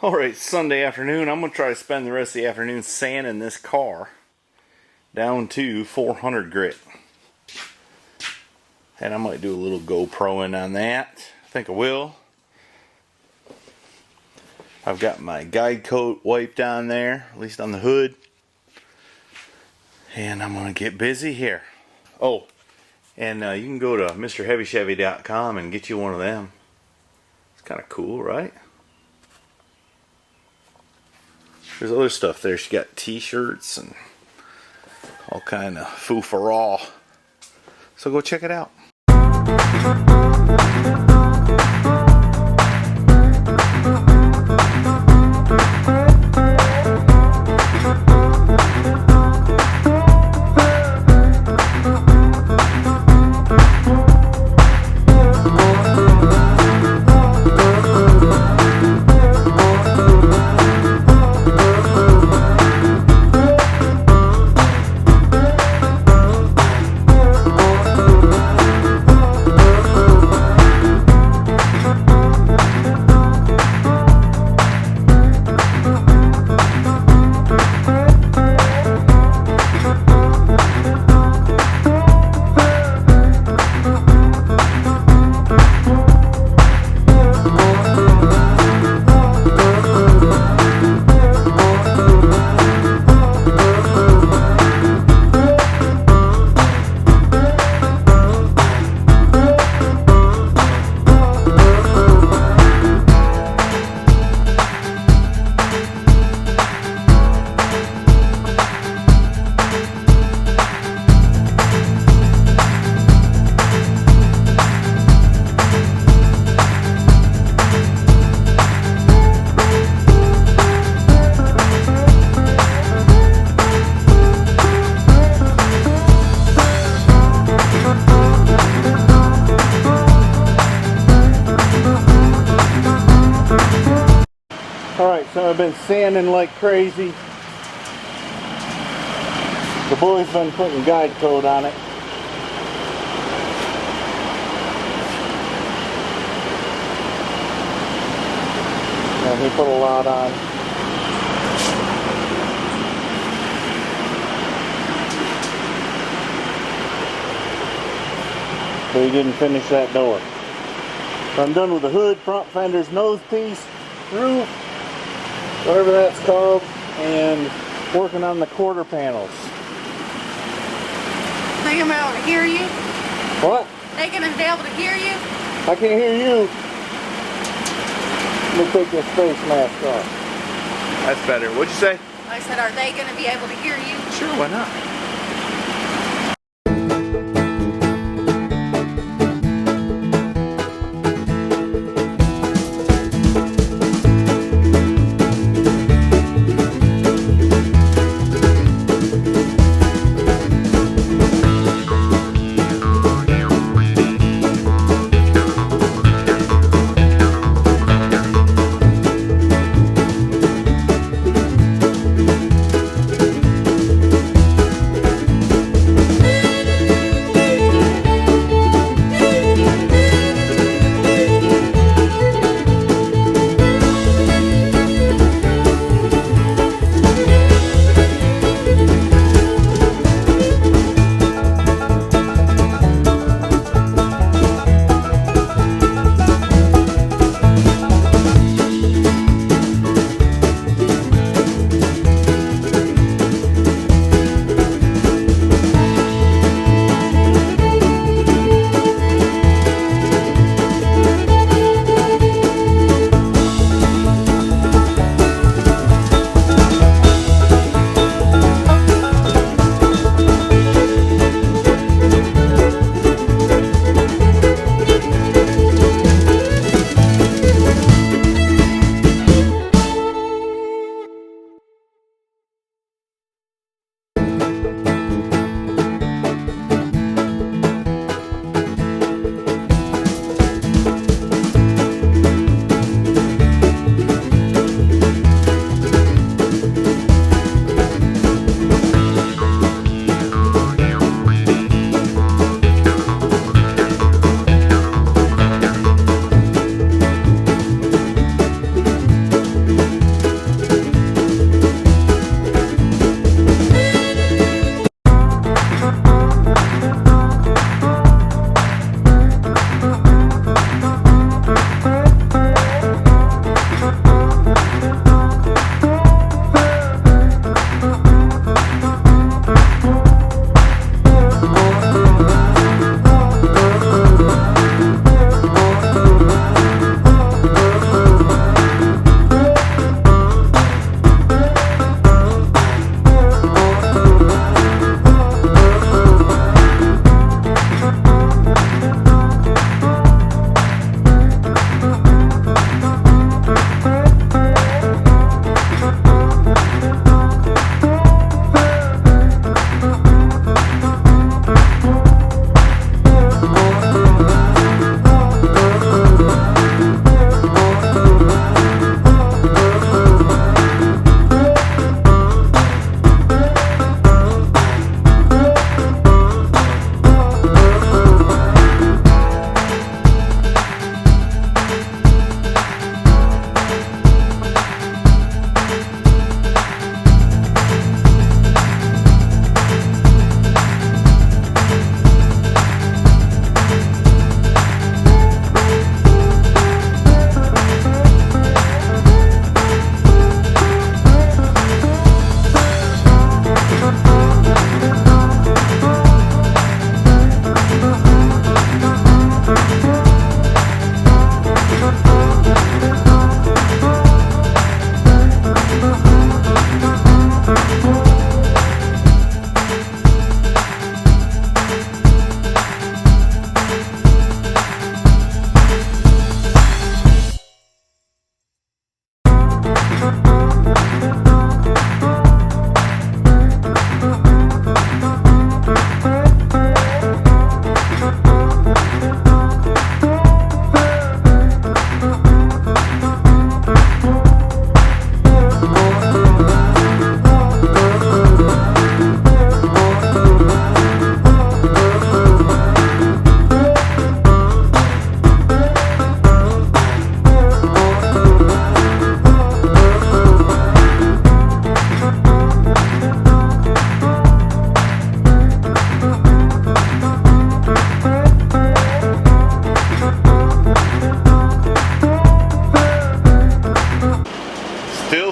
Alright, Sunday afternoon. I'm going to try to spend the rest of the afternoon sanding this car down to 400 grit. And I might do a little GoProing on that. I think I will. I've got my guide coat wiped on there, at least on the hood. And I'm going to get busy here. Oh, and you can go to MrHeavyChevy.com and get you one of them. It's kind of cool, right? There's other stuff there. She got t-shirts and all kind of foo-for-all. So go check it out. Alright, so I've been sanding like crazy. The boy's been putting guide coat on it. And he put a lot on. But he didn't finish that door. So I'm done with the hood, front fenders, nose piece, roof, whatever that's called, and working on the quarter panels. They gonna be able to hear you? What? They gonna be able to hear you? I can't hear you. Let me take this face mask off. That's better. What'd you say? I said, are they gonna be able to hear you? Sure, why not?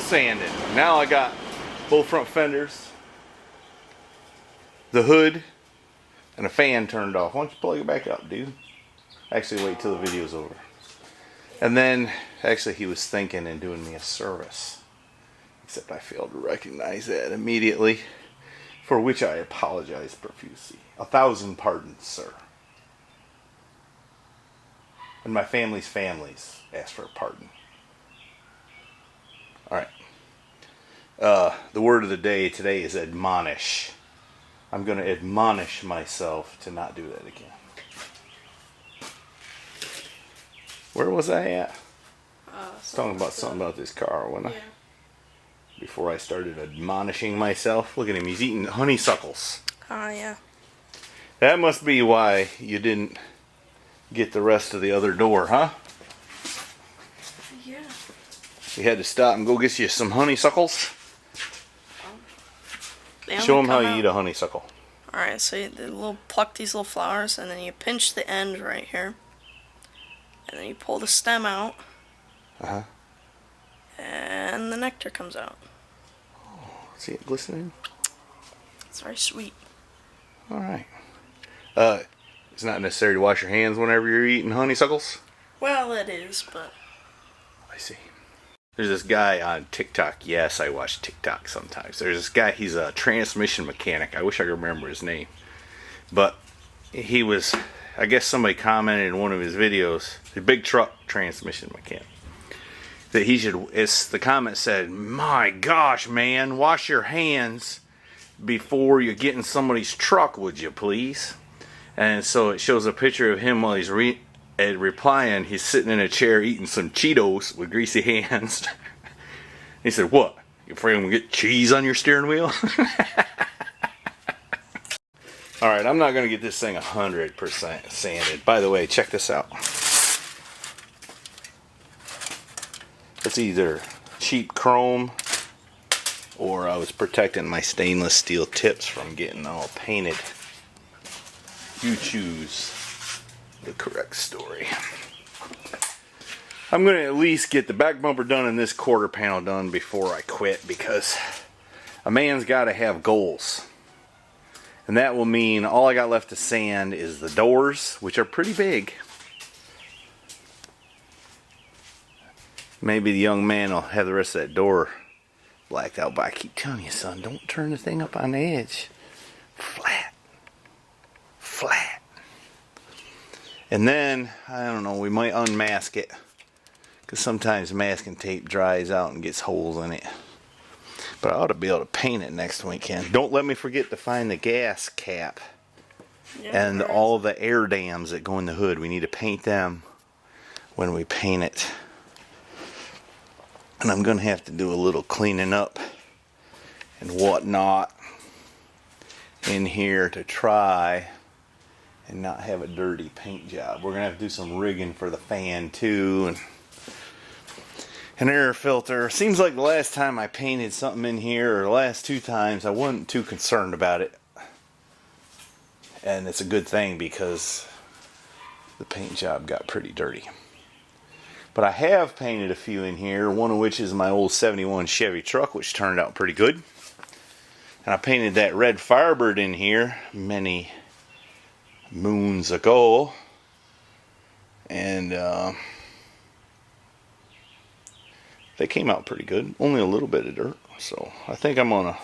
Sanded. Now I got both front fenders, the hood, and a fan turned off. Why don't you plug it back up, dude? Actually, wait till the video's over. And then, actually, he was thinking and doing me a service. Except I failed to recognize that immediately, for which I apologize profusely. 1,000 pardons, sir. And my family's families asked for a pardon. Alright. The word of the day today is admonish. I'm going to admonish myself to not do that again. Where was I at? I was talking about something about this car, wasn't I? Yeah. Before I started admonishing myself. Look at him, he's eating honeysuckles. Oh, yeah. That must be why you didn't get the rest of the other door, huh? Yeah. You had to stop and go get you some honeysuckles? They only Show them how come you out- eat a honeysuckle. Alright, so you pluck these little flowers, and then you pinch the end right here. And then you pull the stem out. Uh-huh. And the nectar comes out. See it glistening? It's very sweet. Alright. It's not necessary to wash your hands whenever you're eating honeysuckles? Well, it is, but... I see. There's this guy on TikTok. Yes, I watch TikTok sometimes. There's this guy, he's a transmission mechanic. I wish I could remember his name. But he was, I guess somebody commented in one of his videos, the big truck transmission mechanic, that he should, the comment said, my gosh, man, wash your hands before you get in somebody's truck, would you please? And so it shows a picture of him while he's replying. He's sitting in a chair eating some Cheetos with greasy hands. He said, what? You afraid I'm going to get cheese on your steering wheel? Alright, I'm not going to get this thing 100% sanded. By the way, check this out. It's either cheap chrome or I was protecting my stainless steel tips from getting all painted. You choose the correct story. I'm going to at least get the back bumper done and this quarter panel done before I quit, because a man's got to have goals. And that will mean all I got left to sand is the doors, which are pretty big. Maybe the young man will have the rest of that door blacked out, but I keep telling you, son, don't turn the thing up on the edge. Flat. Flat. And then, I don't know, we might unmask it, because sometimes masking tape dries out and gets holes in it. But I ought to be able to paint it next weekend. Don't let me forget to find the gas cap and all the air dams that go in the hood. We need to paint them when we paint it. And I'm going to have to do a little cleaning up and whatnot in here to try and not have a dirty paint job. We're going to have to do some rigging for the fan too, and an air filter. Seems like the last time I painted something in here, or the last two times, I wasn't too concerned about it. And it's a good thing, because the paint job got pretty dirty. But I have painted a few in here, one of which is my old 71 Chevy truck, which turned out pretty good. And I painted that red Firebird in here many moons ago. And they came out pretty good. Only a little bit of dirt. So I think I'm going to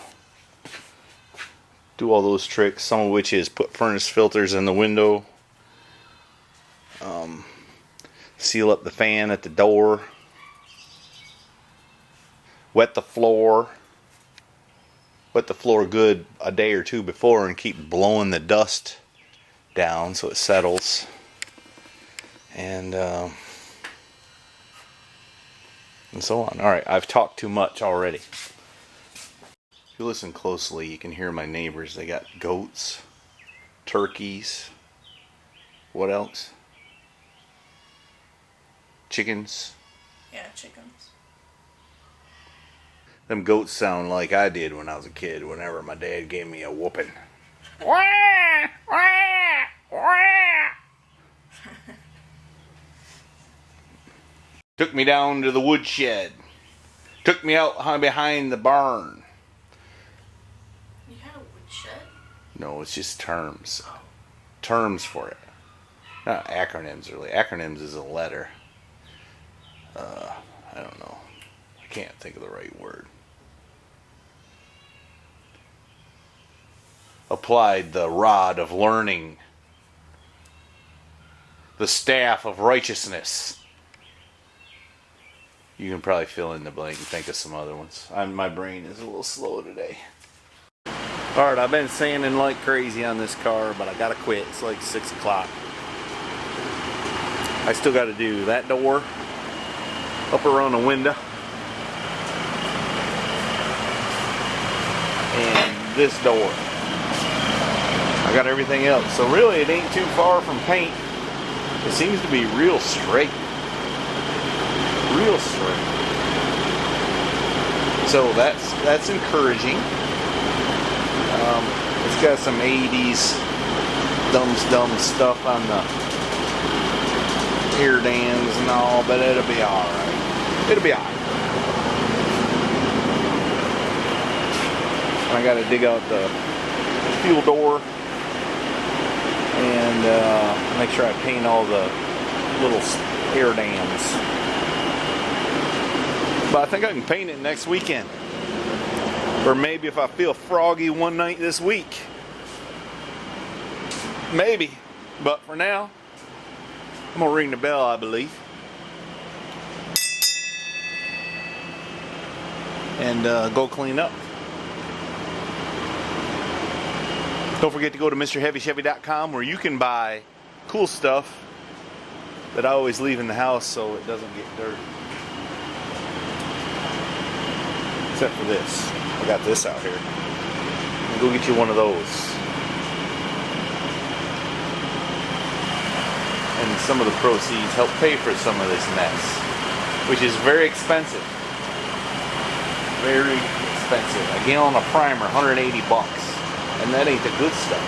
do all those tricks, some of which is put furnace filters in the window. Seal up the fan at the door. wet the floor good a day or two before and keep blowing the dust down so it settles. And so on. Alright, I've talked too much already. If you listen closely, you can hear my neighbors. They got goats, turkeys, what else? Chickens. Yeah, chickens. Them goats sound like I did when I was a kid, whenever my dad gave me a whooping. Took me down to the woodshed. Took me out behind the barn. You had a woodshed? No, it's just terms. Terms for it. Not acronyms, really. Acronyms is a letter. I don't know. I can't think of the right word. Applied the rod of learning. The staff of righteousness. You can probably fill in the blank and think of some other ones. My brain is a little slow today. Alright, I've been sanding like crazy on this car, but I gotta quit. It's like 6 o'clock. I still gotta do that door, up around the window, and this door. I got everything else. So really it ain't too far from paint. It seems to be real straight. Real straight. So that's encouraging. It's got some 80s dumb stuff on the air dams and all, but it'll be alright. It'll be alright. I gotta dig out the fuel door and make sure I paint all the little air dams. But I think I can paint it next weekend. Or maybe if I feel froggy one night this week. Maybe. But for now, I'm going to ring the bell, I believe. And go clean up. Don't forget to go to MrHeavyChevy.com where you can buy cool stuff that I always leave in the house so it doesn't get dirty. Except for this. I got this out here. I'll go get you one of those. And some of the proceeds help pay for some of this mess, which is very expensive. Very expensive. A gallon of primer, $180, and that ain't the good stuff.